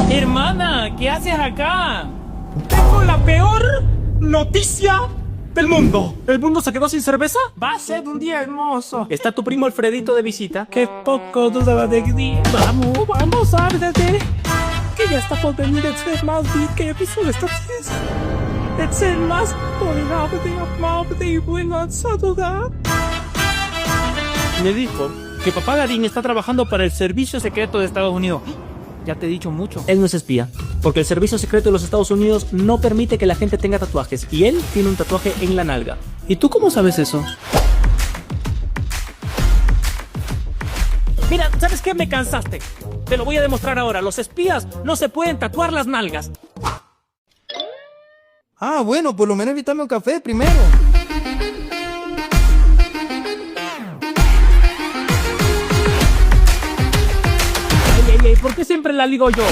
Hermana, ¿qué haces acá? Tengo la peor noticia del mundo. ¿El mundo se quedó sin cerveza? Va a ser un día hermoso. ¿Está tu primo Alfredito de visita? Qué poco duda la alegría. Vamos, ábrete. Que ya está por venir el ser más big que he visto en esta fiesta. El ser más tolerable, amable y bueno al saludar. Me dijo que papá Garín está trabajando para el Servicio Secreto de Estados Unidos. Ya te he dicho mucho. Él no es espía, porque el Servicio Secreto de los Estados Unidos no permite que la gente tenga tatuajes. Y él tiene un tatuaje en la nalga. ¿Y tú cómo sabes eso? Mira, ¿sabes qué? Me cansaste. Te lo voy a demostrar ahora. Los espías no se pueden tatuar las nalgas. Ah, bueno, por lo menos invítame un café primero. Ey, ¿por qué siempre la ligo yo?